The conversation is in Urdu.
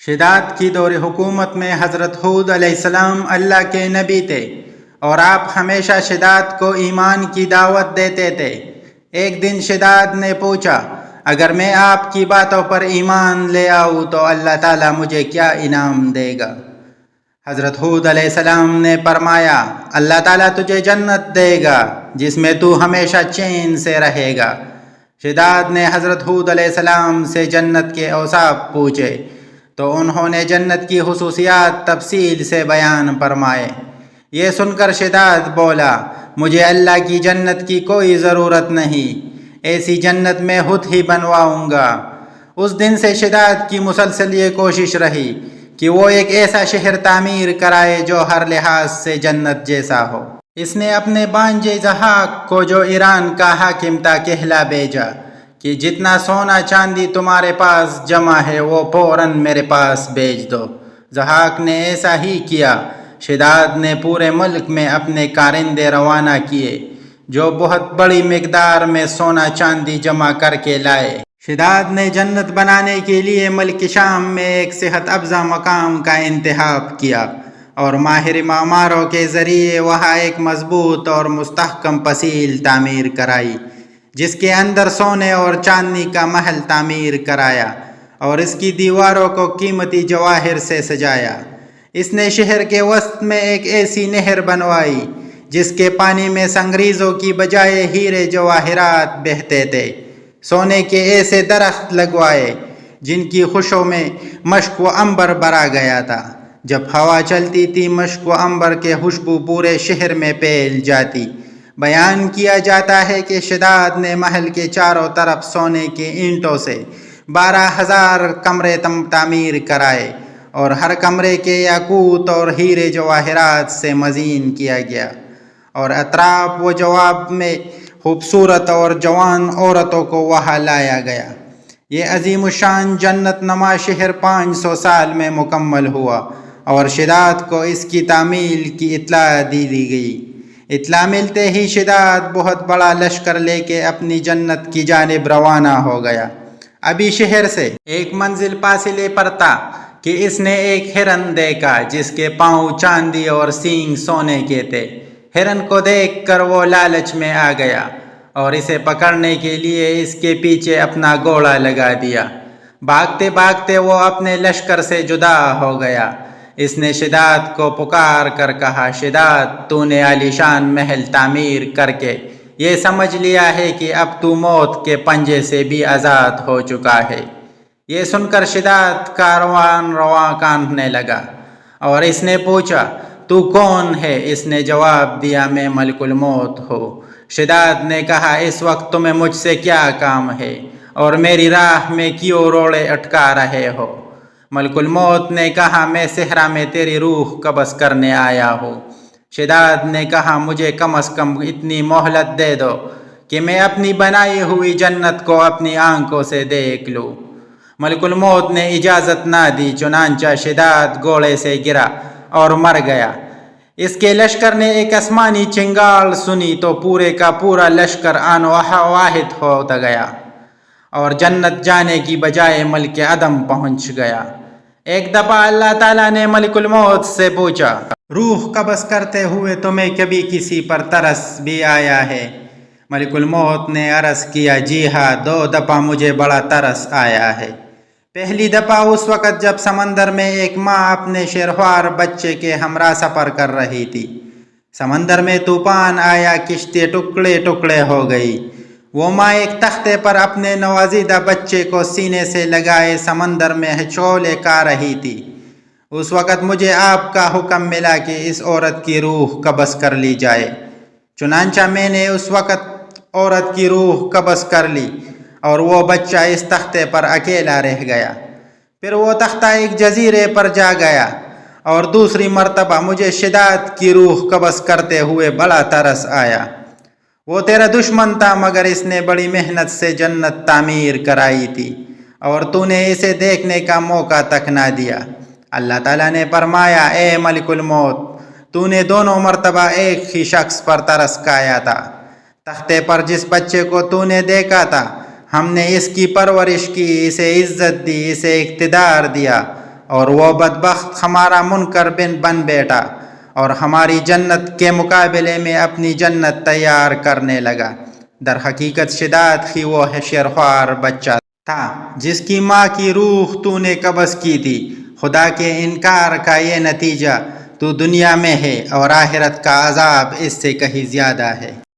شداد کی دور حکومت میں حضرت ہود علیہ السلام اللہ کے نبی تھے اور آپ ہمیشہ شداد کو ایمان کی دعوت دیتے تھے۔ ایک دن شداد نے پوچھا، اگر میں آپ کی باتوں پر ایمان لے آؤں تو اللہ تعالیٰ مجھے کیا انعام دے گا؟ حضرت ہود علیہ السلام نے فرمایا، اللہ تعالیٰ تجھے جنت دے گا جس میں تو ہمیشہ چین سے رہے گا۔ شداد نے حضرت ہود علیہ السلام سے جنت کے اوصاف پوچھے تو انہوں نے جنت کی خصوصیات تفصیل سے بیان فرمائے۔ یہ سن کر شداد بولا، مجھے اللہ کی جنت کی کوئی ضرورت نہیں، ایسی جنت میں خود ہی بنواؤں گا۔ اس دن سے شداد کی مسلسل یہ کوشش رہی کہ وہ ایک ایسا شہر تعمیر کرائے جو ہر لحاظ سے جنت جیسا ہو۔ اس نے اپنے بانجے ضحاک کو، جو ایران کا حاکم تھا، کہلا بھیجا کہ جتنا سونا چاندی تمہارے پاس جمع ہے وہ فوراً میرے پاس بھیج دو۔ ضحاک نے ایسا ہی کیا۔ شداد نے پورے ملک میں اپنے کارندے روانہ کیے جو بہت بڑی مقدار میں سونا چاندی جمع کر کے لائے۔ شداد نے جنت بنانے کے لیے ملک شام میں ایک صحت افزا مقام کا انتخاب کیا اور ماہر معماروں کے ذریعے وہاں ایک مضبوط اور مستحکم پسیل تعمیر کرائی، جس کے اندر سونے اور چاندی کا محل تعمیر کرایا اور اس کی دیواروں کو قیمتی جواہر سے سجایا۔ اس نے شہر کے وسط میں ایک ایسی نہر بنوائی جس کے پانی میں سنگریزوں کی بجائے ہیرے جواہرات بہتے تھے۔ سونے کے ایسے درخت لگوائے جن کی خوشبو میں مشک و عنبر بھرا گیا تھا۔ جب ہوا چلتی تھی مشک و عنبر کے خوشبو پورے شہر میں پھیل جاتی۔ بیان کیا جاتا ہے کہ شداد نے محل کے چاروں طرف سونے کے اینٹوں سے 12,000 کمرے تعمیر کرائے اور ہر کمرے کے یاقوت اور ہیرے جواہرات سے مزین کیا گیا اور اطراف و جواب میں خوبصورت اور جوان عورتوں کو وہاں لایا گیا۔ یہ عظیم الشان جنت نما شہر 500 سال میں مکمل ہوا اور شداد کو اس کی تعمیل کی اطلاع دی گئی۔ اطلاع ملتے ہی شداد بہت بڑا لشکر لے کے اپنی جنت کی جانب روانہ ہو گیا۔ ابھی شہر سے ایک منزل فاصلے پر تھا کہ اس نے ایک ہرن دیکھا جس کے پاؤں چاندی اور سینگ سونے کے تھے۔ ہرن کو دیکھ کر وہ لالچ میں آ گیا اور اسے پکڑنے کے لیے اس کے پیچھے اپنا گھوڑا لگا دیا۔ بھاگتے بھاگتے وہ اپنے لشکر سے جدا ہو گیا۔ اس نے شداد کو پکار کر کہا، شداد، تو نے عالیشان محل تعمیر کر کے یہ سمجھ لیا ہے کہ اب تو موت کے پنجے سے بھی آزاد ہو چکا ہے۔ یہ سن کر شداد کاروان رواں کانپنے لگا اور اس نے پوچھا، تو کون ہے؟ اس نے جواب دیا، میں ملک الموت ہوں۔ شداد نے کہا، اس وقت تمہیں مجھ سے کیا کام ہے اور میری راہ میں کیوں روڑے اٹکا رہے ہو؟ ملک الموت نے کہا، میں صحرا میں تیری روح قبض کرنے آیا ہوں۔ شداد نے کہا، مجھے کم از کم اتنی مہلت دے دو کہ میں اپنی بنائی ہوئی جنت کو اپنی آنکھوں سے دیکھ لوں۔ ملک الموت نے اجازت نہ دی، چنانچہ شداد گھوڑے سے گرا اور مر گیا۔ اس کے لشکر نے ایک آسمانی چنگال سنی تو پورے کا پورا لشکر آن واحد ہوتا گیا اور جنت جانے کی بجائے ملک عدم پہنچ گیا۔ ایک دفعہ اللہ تعالیٰ نے ملک الموت سے پوچھا، روح قبض کرتے ہوئے تمہیں کبھی کسی پر ترس بھی آیا ہے؟ ملک الموت نے عرض کیا، جی ہاں، 2 دفعہ مجھے بڑا ترس آیا ہے۔ پہلی دفعہ اس وقت جب سمندر میں ایک ماں اپنے شیرخوار بچے کے ہمراہ سفر کر رہی تھی۔ سمندر میں طوفان آیا، کشتی ٹکڑے ٹکڑے ہو گئی۔ وہ ماں ایک تختے پر اپنے نوزائیدہ بچے کو سینے سے لگائے سمندر میں ہچولے کھا رہی تھی۔ اس وقت مجھے آپ کا حکم ملا کہ اس عورت کی روح قبض کر لی جائے۔ چنانچہ میں نے اس وقت عورت کی روح قبض کر لی اور وہ بچہ اس تختے پر اکیلا رہ گیا۔ پھر وہ تختہ ایک جزیرے پر جا گیا اور دوسری مرتبہ مجھے شداد کی روح قبض کرتے ہوئے بڑا ترس آیا۔ وہ تیرا دشمن تھا مگر اس نے بڑی محنت سے جنت تعمیر کرائی تھی اور تو نے اسے دیکھنے کا موقع تک نہ دیا۔ اللہ تعالیٰ نے فرمایا، اے ملک الموت، تو نے دونوں مرتبہ ایک ہی شخص پر ترس کھایا تھا۔ تختے پر جس بچے کو تو نے دیکھا تھا، ہم نے اس کی پرورش کی، اسے عزت دی، اسے اقتدار دیا اور وہ بدبخت ہمارا منکر بن بیٹھا اور ہماری جنت کے مقابلے میں اپنی جنت تیار کرنے لگا۔ در حقیقت شداد ہی وہ شیرخوار بچہ تھا جس کی ماں کی روح تو نے قبض کی تھی۔ خدا کے انکار کا یہ نتیجہ تو دنیا میں ہے اور آخرت کا عذاب اس سے کہیں زیادہ ہے۔